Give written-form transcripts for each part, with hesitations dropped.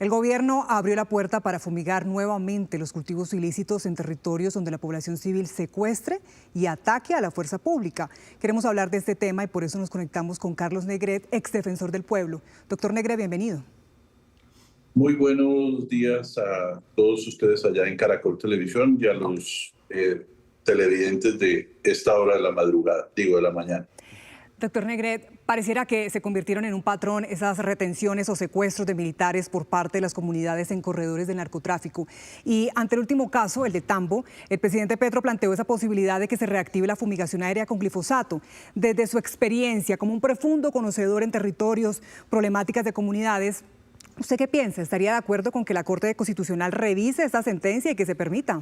El gobierno abrió la puerta para fumigar nuevamente los cultivos ilícitos en territorios donde la población civil secuestre y ataque a la fuerza pública. Queremos hablar de este tema y por eso nos conectamos con Carlos Negret, exdefensor del pueblo. Doctor Negret, bienvenido. Muy buenos días a todos ustedes allá en Caracol Televisión y a los televidentes de esta hora de la madrugada, de la mañana. Doctor Negret, pareciera que se convirtieron en un patrón esas retenciones o secuestros de militares por parte de las comunidades en corredores del narcotráfico. Y ante el último caso, el de Tambo, el presidente Petro planteó esa posibilidad de que se reactive la fumigación aérea con glifosato. Desde su experiencia como un profundo conocedor en territorios, problemáticas de comunidades, ¿usted qué piensa? ¿Estaría de acuerdo con que la Corte Constitucional revise esta sentencia y que se permita?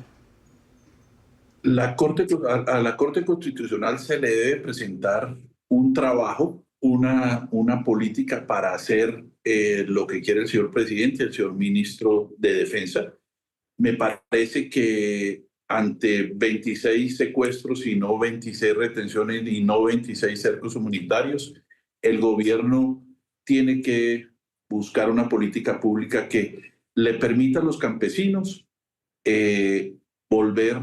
A la Corte Constitucional se le debe presentar un trabajo, una política para hacer lo que quiere el señor presidente, el señor ministro de Defensa. Me parece que ante 26 secuestros y no 26 retenciones y no 26 cercos comunitarios, el gobierno tiene que buscar una política pública que le permita a los campesinos volver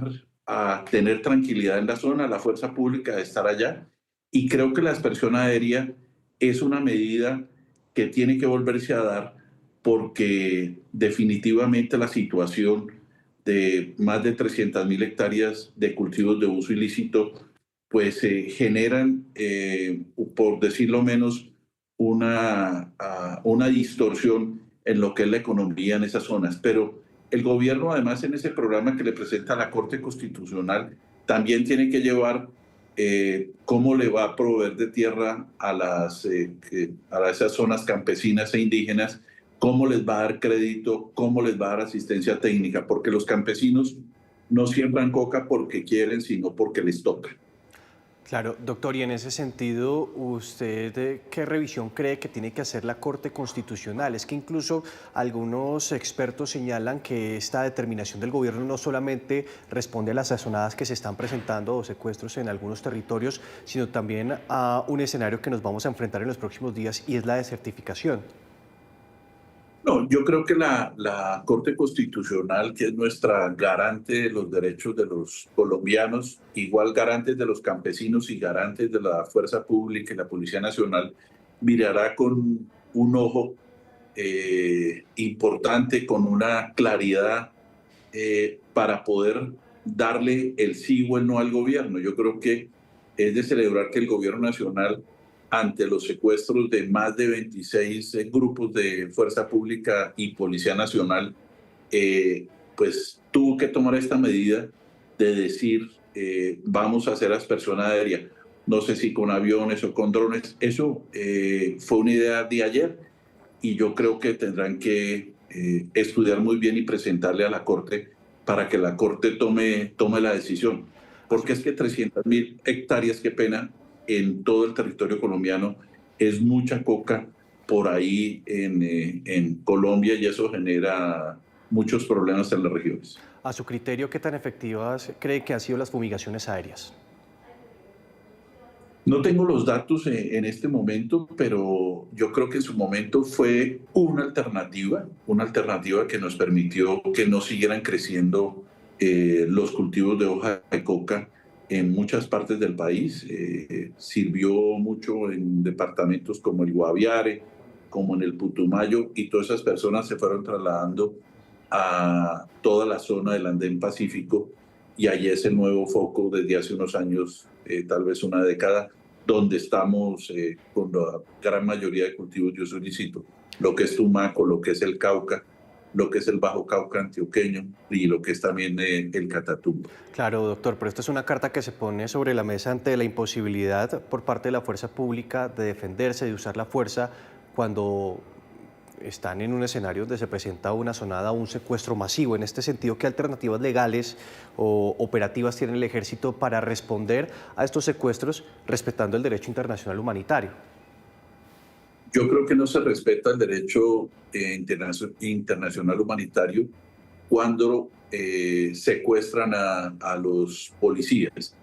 a tener tranquilidad en la zona, la fuerza pública de estar allá. Y creo que la aspersión aérea es una medida que tiene que volverse a dar porque definitivamente la situación de más de 300.000 hectáreas de cultivos de uso ilícito pues generan, por decirlo menos, una distorsión en lo que es la economía en esas zonas. Pero el gobierno, además, en ese programa que le presenta a la Corte Constitucional, también tiene que llevar cómo le va a proveer de tierra a esas zonas campesinas e indígenas, cómo les va a dar crédito, cómo les va a dar asistencia técnica, porque los campesinos no siembran coca porque quieren, sino porque les toca. Claro, doctor, y en ese sentido, ¿usted qué revisión cree que tiene que hacer la Corte Constitucional? Es que incluso algunos expertos señalan que esta determinación del gobierno no solamente responde a las sazonadas que se están presentando o secuestros en algunos territorios, sino también a un escenario que nos vamos a enfrentar en los próximos días y es la desertificación. No, yo creo que la Corte Constitucional, que es nuestra garante de los derechos de los colombianos, igual garantes de los campesinos y garantes de la Fuerza Pública y la Policía Nacional, mirará con un ojo importante, con una claridad para poder darle el sí o el no al gobierno. Yo creo que es de celebrar que el gobierno nacional, ante los secuestros de más de 26 grupos de Fuerza Pública y Policía Nacional, pues tuvo que tomar esta medida de decir vamos a hacer aspersión aérea. No sé si con aviones o con drones. Eso fue una idea de ayer y yo creo que tendrán que estudiar muy bien y presentarle a la Corte para que la Corte tome la decisión. Porque es que 300.000 hectáreas, qué pena, en todo el territorio colombiano es mucha coca por ahí en Colombia y eso genera muchos problemas en las regiones. A su criterio, ¿qué tan efectivas cree que han sido las fumigaciones aéreas? No tengo los datos en este momento, pero yo creo que en su momento fue una alternativa que nos permitió que no siguieran creciendo los cultivos de hoja de coca en muchas partes del país. Sirvió mucho en departamentos como el Guaviare, como en el Putumayo, y todas esas personas se fueron trasladando a toda la zona del Andén Pacífico, y allí es el nuevo foco desde hace unos años, tal vez una década, donde estamos con la gran mayoría de cultivos de uso ilícito, lo que es Tumaco, lo que es el Cauca, lo que es el Bajo Cauca antioqueño y lo que es también el Catatumbo. Claro, doctor, pero esta es una carta que se pone sobre la mesa ante la imposibilidad por parte de la fuerza pública de defenderse, de usar la fuerza cuando están en un escenario donde se presenta una sonada o un secuestro masivo. En este sentido, ¿qué alternativas legales o operativas tiene el ejército para responder a estos secuestros respetando el derecho internacional humanitario? Yo creo que no se respeta el derecho internacional humanitario cuando secuestran a los policías.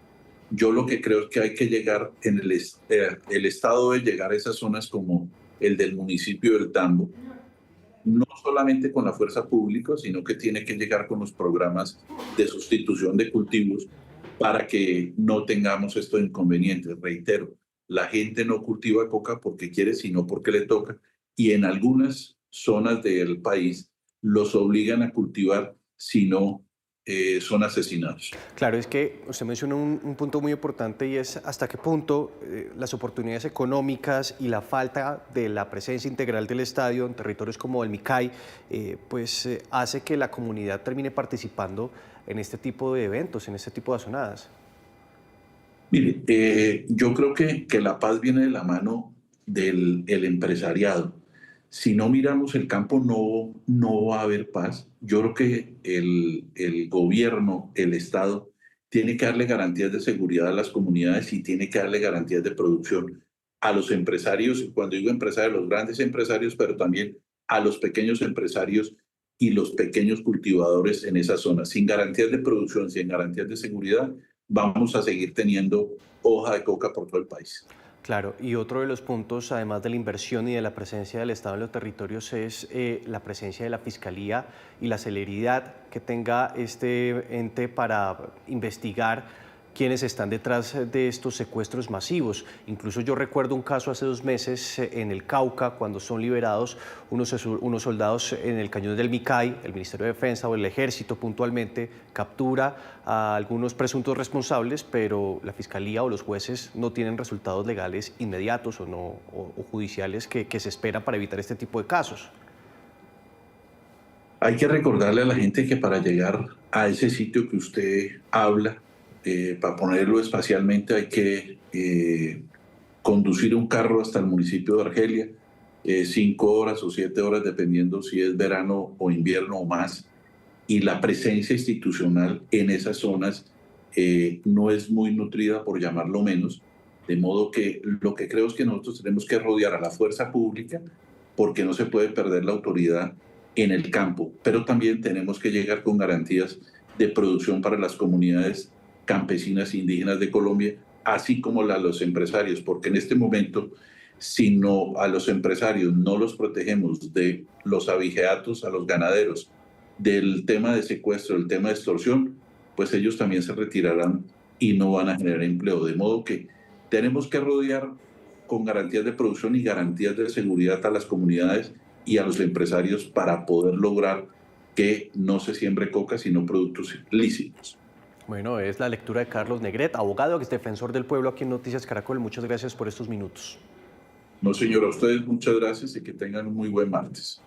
Yo lo que creo es que hay que llegar, el Estado debe llegar a esas zonas como el del municipio del Tambo, no solamente con la fuerza pública, sino que tiene que llegar con los programas de sustitución de cultivos para que no tengamos estos inconvenientes. Reitero, la gente no cultiva coca porque quiere, sino porque le toca. Y en algunas zonas del país los obligan a cultivar, si no son asesinados. Claro, es que usted menciona un punto muy importante y es hasta qué punto las oportunidades económicas y la falta de la presencia integral del estadio en territorios como el Micay, hace que la comunidad termine participando en este tipo de eventos, en este tipo de azonadas. Mire, yo creo que la paz viene de la mano del el empresariado. Si no miramos el campo, no va a haber paz. Yo creo que el gobierno, el Estado, tiene que darle garantías de seguridad a las comunidades y tiene que darle garantías de producción a los empresarios, y cuando digo empresarios, los grandes empresarios, pero también a los pequeños empresarios y los pequeños cultivadores en esa zona. Sin garantías de producción, sin garantías de seguridad, vamos a seguir teniendo hoja de coca por todo el país. Claro, y otro de los puntos, además de la inversión y de la presencia del Estado en los territorios, es la presencia de la Fiscalía y la celeridad que tenga este ente para investigar quiénes están detrás de estos secuestros masivos. Incluso yo recuerdo un caso hace 2 meses en el Cauca, cuando son liberados unos soldados en el cañón del Micay, el Ministerio de Defensa o el Ejército puntualmente captura a algunos presuntos responsables, pero la Fiscalía o los jueces no tienen resultados legales inmediatos o judiciales que se esperan para evitar este tipo de casos. Hay que recordarle a la gente que para llegar a ese sitio que usted habla, para ponerlo espacialmente, hay que conducir un carro hasta el municipio de Argelia, 5 horas o 7 horas, dependiendo si es verano o invierno o más. Y la presencia institucional en esas zonas no es muy nutrida, por llamarlo menos. De modo que lo que creo es que nosotros tenemos que rodear a la fuerza pública, porque no se puede perder la autoridad en el campo, pero también tenemos que llegar con garantías de producción para las comunidades campesinas e indígenas de Colombia, así como los empresarios, porque en este momento, si no a los empresarios no los protegemos de los abigeatos, a los ganaderos, del tema de secuestro, del tema de extorsión, pues ellos también se retirarán y no van a generar empleo. De modo que tenemos que rodear con garantías de producción y garantías de seguridad a las comunidades y a los empresarios para poder lograr que no se siembre coca, sino productos lícitos. Bueno, es la lectura de Carlos Negret, abogado, que es defensor del pueblo aquí en Noticias Caracol. Muchas gracias por estos minutos. No, señor, a ustedes muchas gracias y que tengan un muy buen martes.